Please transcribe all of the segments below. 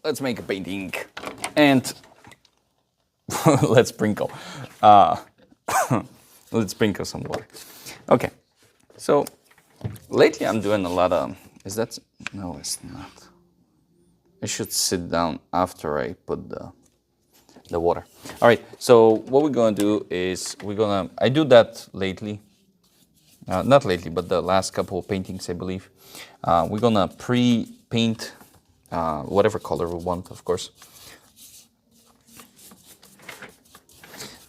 let's make a painting. And let's sprinkle. Let's sprinkle some water. Okay, so lately I'm doing a lot of, no, it's not. I should sit down after I put the water. All right, so what we're gonna do is I do that lately. Not lately, but the last couple of paintings, I believe. We're gonna pre-paint whatever color we want, of course.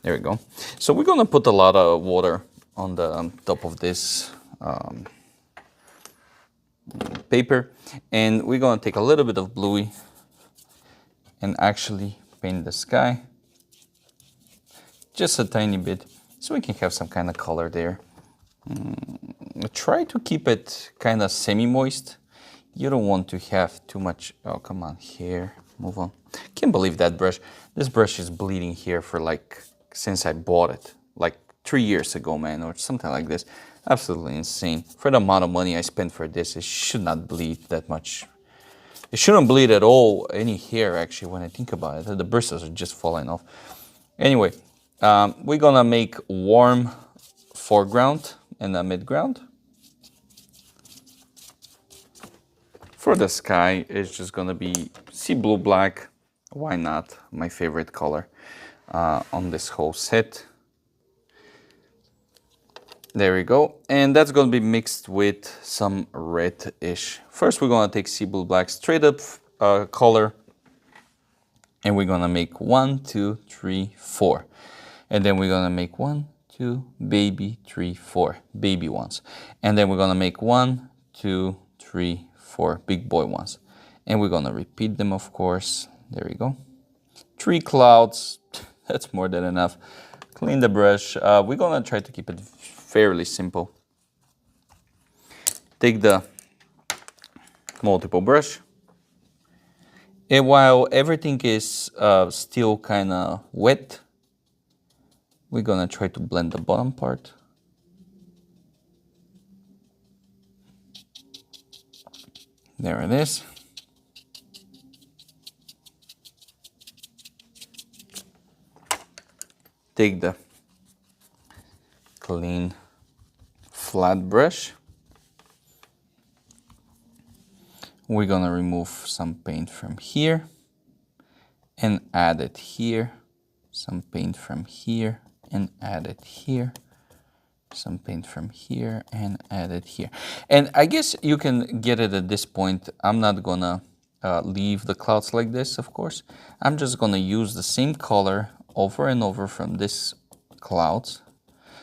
There we go. So we're gonna put a lot of water on the top of this paper, and we're gonna take a little bit of bluey and actually paint the sky. Just a tiny bit, so we can have some kind of color there. Try to keep it kind of semi-moist. You don't want to have too much. Oh, come on, here, move on. Can't believe that brush. This brush is bleeding here for like, since I bought it, like 3 years ago, man, or something like this. Absolutely insane. For the amount of money I spent for this, it should not bleed that much. It shouldn't bleed at all, any hair, actually, when I think about it. The bristles are just falling off. Anyway, we're gonna make warm foreground and a midground. For the sky, it's just gonna be sea blue black. Why not? My favorite color on this whole set. There we go. And that's gonna be mixed with some red-ish. First, we're gonna take sea blue black straight up color. And we're gonna make 1, 2, 3, 4. And then we're gonna make 1, 2, baby, 3, 4, baby ones. And then we're gonna make 1, 2, 3, 4 big boy ones. And we're gonna repeat them, of course. There we go. 3 clouds, that's more than enough. Clean the brush. We're gonna try to keep it fairly simple. Take the multiple brush. And while everything is still kind of wet, we're gonna try to blend the bottom part. There it is. Take the clean flat brush. We're gonna remove some paint from here and add it here. Some paint from here and add it here. Some paint from here and add it here. And I guess you can get it at this point. I'm not gonna leave the clouds like this, of course. I'm just gonna use the same color over and over from this clouds.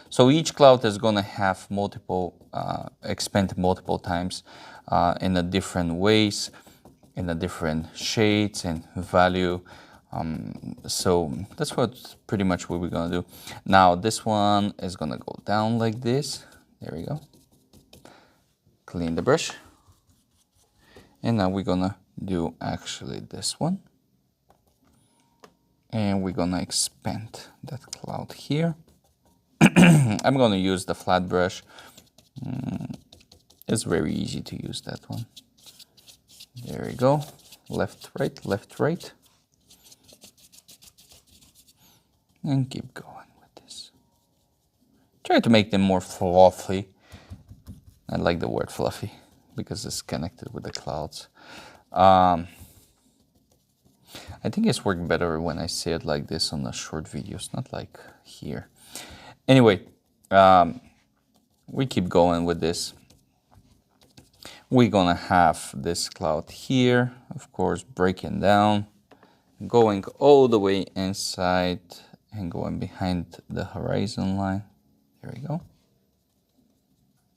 So each cloud is gonna have multiple, expand multiple times in a different ways, in a different shades and value. So that's pretty much what we're gonna do. Now this one is gonna go down like this. There we go. Clean the brush. And now we're gonna do actually this one. And we're gonna expand that cloud here. I'm gonna use the flat brush. It's very easy to use that one. There we go. Left, right, left, right. And keep going with this. Try to make them more fluffy. I like the word fluffy because it's connected with the clouds. I think it's worked better when I say it like this on the short videos, not like here. Anyway, we keep going with this. We're gonna have this cloud here, of course, breaking down, going all the way inside and going behind the horizon line. There we go.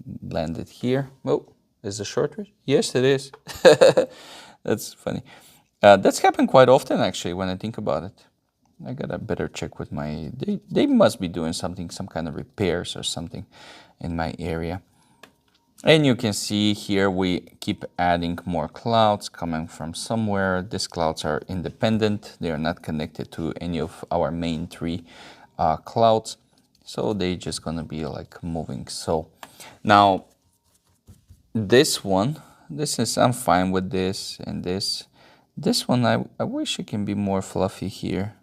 Blend it here. Oh, is it shorter? Yes, it is. That's funny. That's happened quite often, actually, when I think about it. I gotta better check with my... They must be doing something, some kind of repairs or something in my area. And you can see here we keep adding more clouds coming from somewhere. These clouds are independent. They are not connected to any of our main 3 clouds. So they're just gonna be like moving. So now this one, I'm fine with this and this. This one, I wish it can be more fluffy here.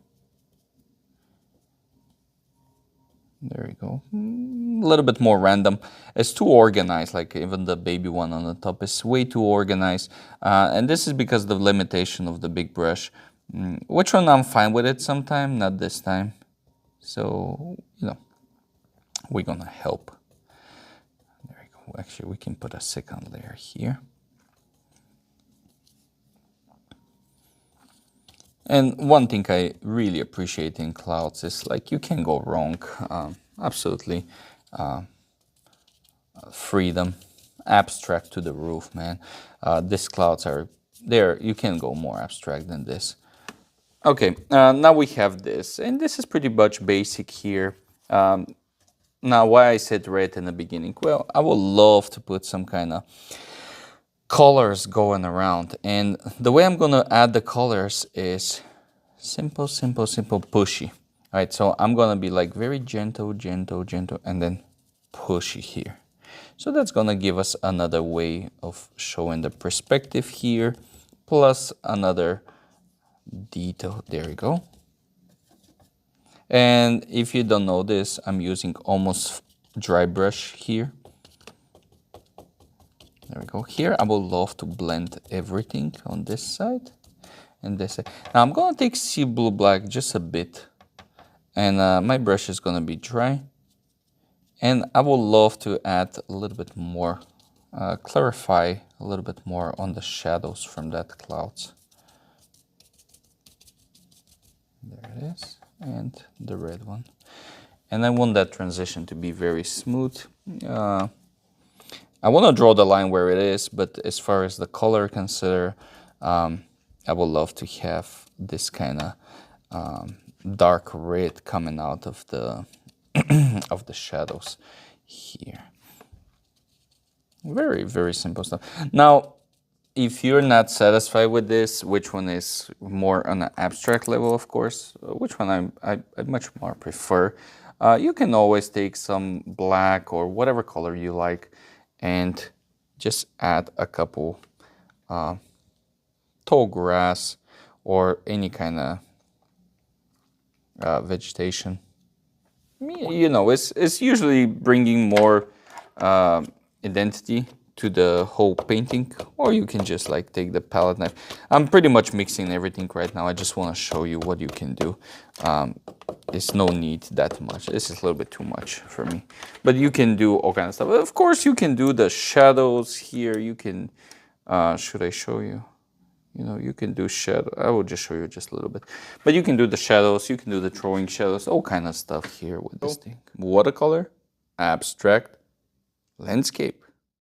There we go. A little bit more random. It's too organized, like even the baby one on the top is way too organized. And this is because of the limitation of the big brush. Which one I'm fine with it sometime, not this time. So, you know, we're gonna help. There we go. Actually, we can put a second layer here. And one thing I really appreciate in clouds is like you can go wrong. Absolutely. Freedom. Abstract to the roof, man. These clouds are there. You can go more abstract than this. Okay, now we have this. And this is pretty much basic here. Now, why I said red in the beginning? Well, I would love to put some kind of colors going around, and the way I'm gonna add the colors is simple, pushy. All right, so I'm gonna be like very gentle, and then pushy here. So that's gonna give us another way of showing the perspective here, plus another detail. There we go. And if you don't know this, I'm using almost dry brush here. There we go. Here, I would love to blend everything on this side and this side. Now, I'm going to take sea blue black just a bit. And my brush is going to be dry. And I would love to add a little bit more, clarify a little bit more on the shadows from that clouds. There it is. And the red one. And I want that transition to be very smooth. I want to draw the line where it is, but as far as the color consider, I would love to have this kind of dark red coming out of the of the shadows here. Very, very simple stuff. Now, if you're not satisfied with this, which one is more on an abstract level, of course, which one I much more prefer, you can always take some black or whatever color you like and just add a couple tall grass or any kind of vegetation. You know, it's usually bringing more identity to the whole painting, or you can just like take the palette knife. I'm pretty much mixing everything right now. I just want to show you what you can do. There's no need that much. This is a little bit too much for me, but you can do all kinds of stuff. Of course, you can do the shadows here. You can, should I show you? You know, you can do shadow. I will just show you just a little bit, but you can do the shadows. You can do the throwing shadows, all kind of stuff here with this thing. Watercolor, abstract, landscape.